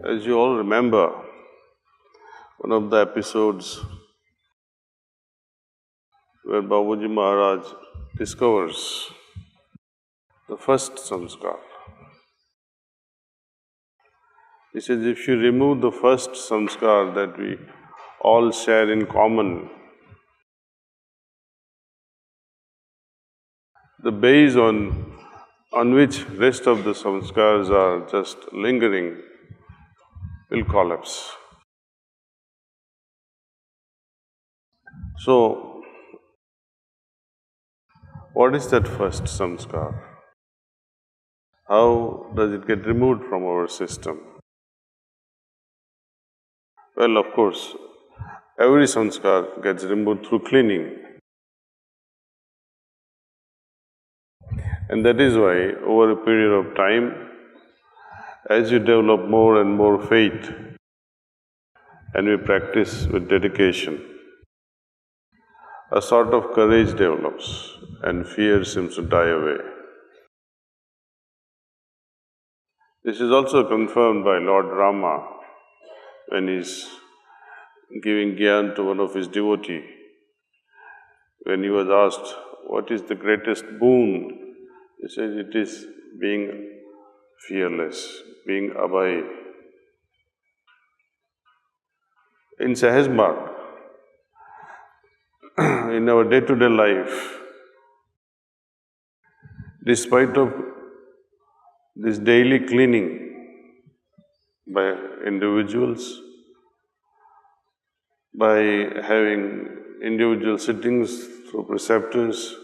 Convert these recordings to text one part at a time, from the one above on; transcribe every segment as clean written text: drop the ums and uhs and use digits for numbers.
As you all remember, one of the episodes where Babuji Maharaj discovers the first samskar. He says, if you remove the first samskar that we all share in common, the base on which rest of the samskars are just lingering will collapse. So, what is that first samskar? How does it get removed from our system? Well, of course, every samskar gets removed through cleaning. And that is why, over a period of time, as you develop more and more faith and we practice with dedication, a sort of courage develops and fear seems to die away. This is also confirmed by Lord Rama when he is giving gyan to one of his devotees. When he was asked, what is the greatest boon? He said, it is being fearless, being abhay. In Sahaj Marg, in our day-to-day life, despite of this daily cleaning by individuals, by having individual sittings through preceptors,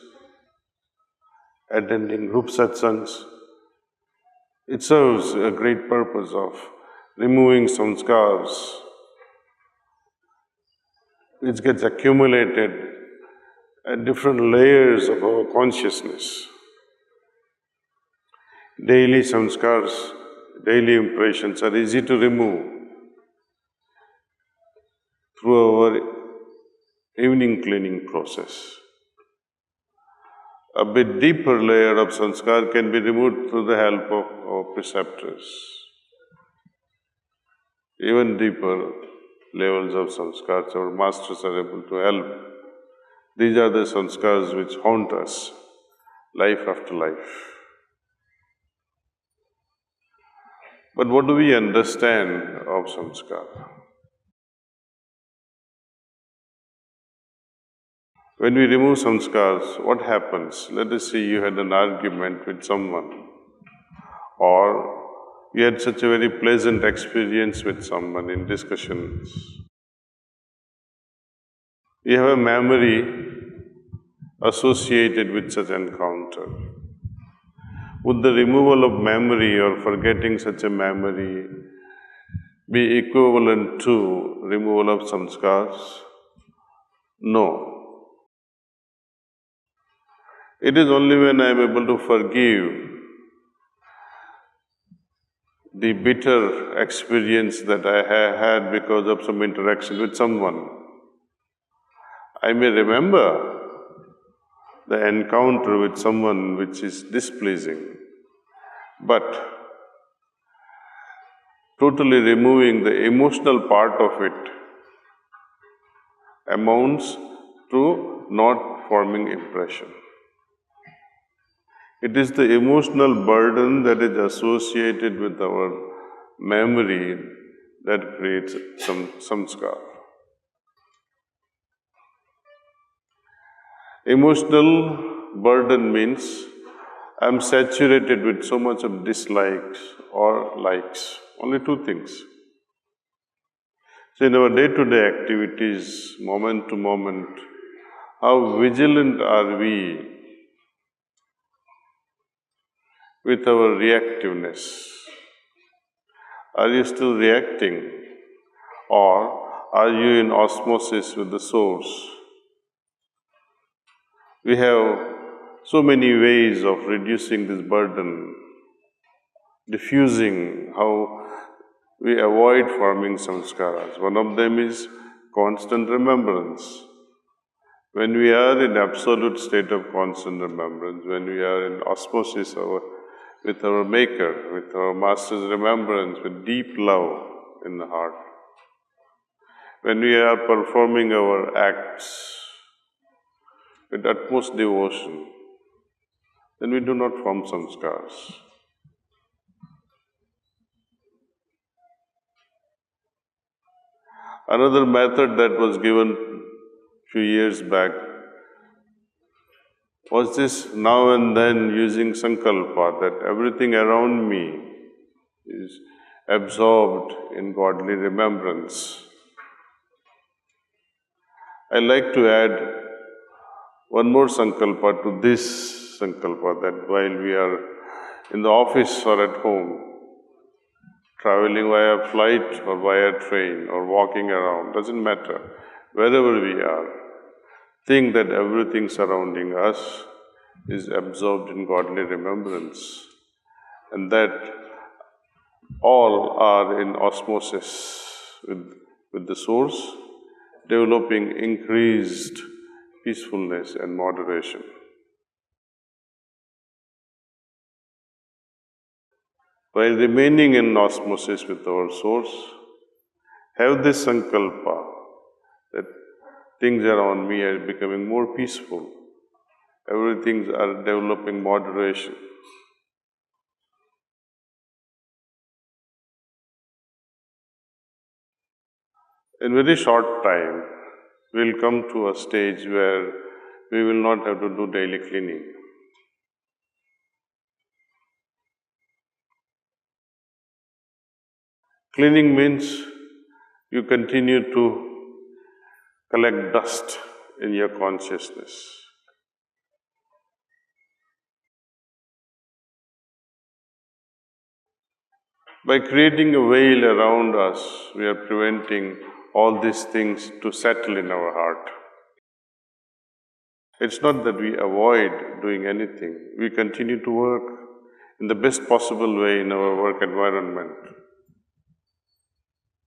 attending group satsangs, it serves a great purpose of removing samskars which gets accumulated at different layers of our consciousness. Daily samskars, daily impressions are easy to remove through our evening cleaning process. A bit deeper layer of samskar can be removed through the help of our preceptors. Even deeper levels of samskars, our masters are able to help. These are the samskars which haunt us life after life. But what do we understand of samskar? When we remove samskars, what happens? Let us say you had an argument with someone, or you had such a very pleasant experience with someone in discussions. You have a memory associated with such encounter. Would the removal of memory or forgetting such a memory be equivalent to removal of samskars? No. It is only when I am able to forgive the bitter experience that I had because of some interaction with someone. I may remember the encounter with someone which is displeasing, but totally removing the emotional part of it amounts to not forming impression. It is the emotional burden that is associated with our memory that creates some samskar. Emotional burden means I am saturated with so much of dislikes or likes. Only two things. So in our day-to-day activities, moment to moment, how vigilant are we with our reactiveness? Are you still reacting, or are you in osmosis with the Source? We have so many ways of reducing this burden, diffusing how we avoid forming samskaras. One of them is constant remembrance. When we are in absolute state of constant remembrance, when we are in osmosis, our with our Maker, with our Master's remembrance, with deep love in the heart. When we are performing our acts with utmost devotion, then we do not form samskars. Another method that was given few years back was this now and then using sankalpa, that everything around me is absorbed in godly remembrance. I like to add one more sankalpa to this sankalpa, that while we are in the office or at home, traveling via flight or via train or walking around, doesn't matter, wherever we are, think that everything surrounding us is absorbed in godly remembrance, and that all are in osmosis with the Source, developing increased peacefulness and moderation. While remaining in osmosis with our Source, have this sankalpa that things around me are becoming more peaceful, everything are developing moderation. In very short time, we'll come to a stage where we will not have to do daily cleaning. Cleaning means you continue to collect dust in your consciousness. By creating a veil around us, we are preventing all these things to settle in our heart. It's not that we avoid doing anything. We continue to work in the best possible way in our work environment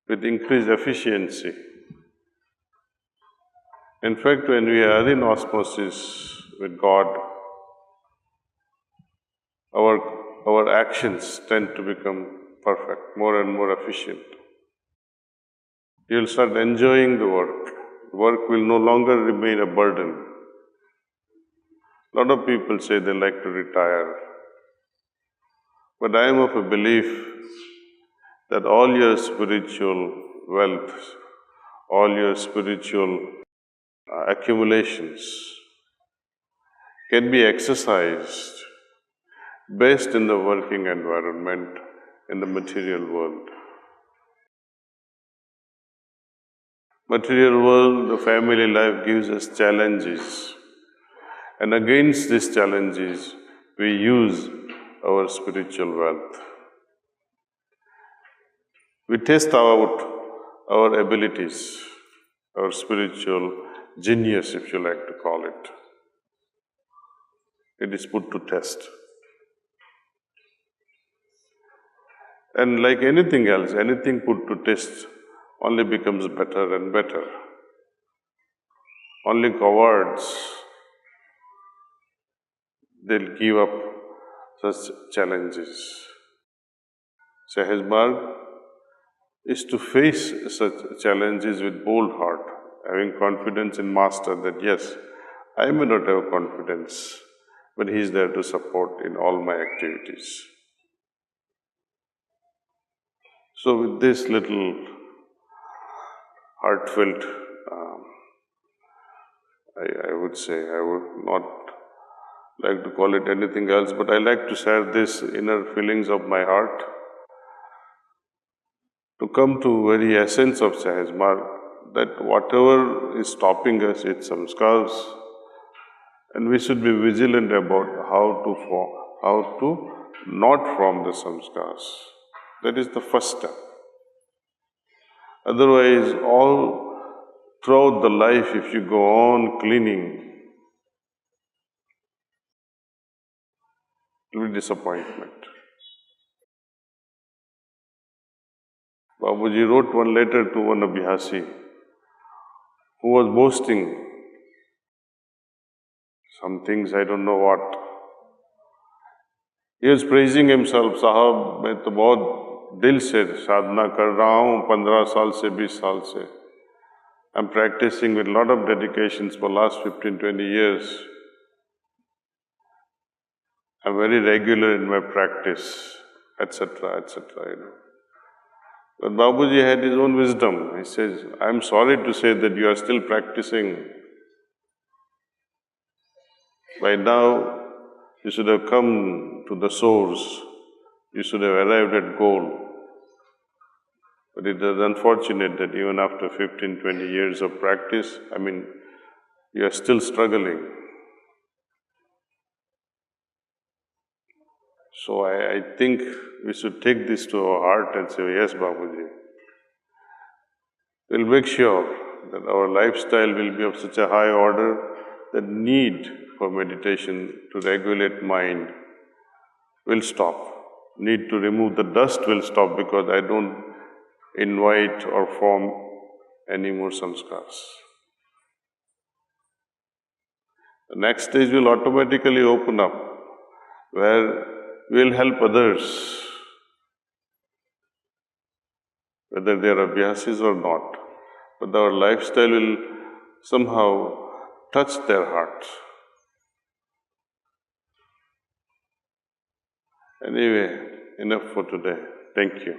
with increased efficiency. In fact, when we are in osmosis with God, our actions tend to become perfect, more and more efficient. You'll start enjoying the work. Work will no longer remain a burden. A lot of people say they like to retire. But I am of a belief that all your spiritual wealth, all your spiritual accumulations can be exercised best in the working environment in the material world. Material world, the family life gives us challenges, and against these challenges, we use our spiritual wealth. We test out our abilities, our spiritual genius, if you like to call it. It is put to test. And like anything else, anything put to test only becomes better and better. Only cowards, they'll give up such challenges. Sahaj is to face such challenges with bold heart, having confidence in Master that yes, I may not have confidence, but He is there to support in all my activities. So with this little heartfelt, I would say, I would not like to call it anything else, but I like to share this inner feelings of my heart to come to very essence of Sahaj Marg, that whatever is stopping us, it's samskars, and we should be vigilant about how to not form the samskars. That is the first step. Otherwise, all throughout the life, if you go on cleaning, it will be disappointment. Babuji wrote one letter to one Abhyasi who was boasting some things, I don't know what. He was praising himself, साहब मैं तो बहुत दिल से साधना कर रहा हूँ 15 साल से 20 साल से. I'm practicing with a lot of dedications for last 15-20 years. I'm very regular in my practice, etc., etc. But Babuji had his own wisdom. He says, I'm sorry to say that you are still practicing. By now, you should have come to the source. You should have arrived at goal. But it is unfortunate that even after 15-20 years of practice, you are still struggling. So I think we should take this to our heart and say, yes, Babuji. We'll make sure that our lifestyle will be of such a high order that need for meditation to regulate mind will stop. Need to remove the dust will stop because I don't invite or form any more samskars. The next stage will automatically open up where we'll help others, whether they are abhyasis or not. But our lifestyle will somehow touch their heart. Anyway, enough for today. Thank you.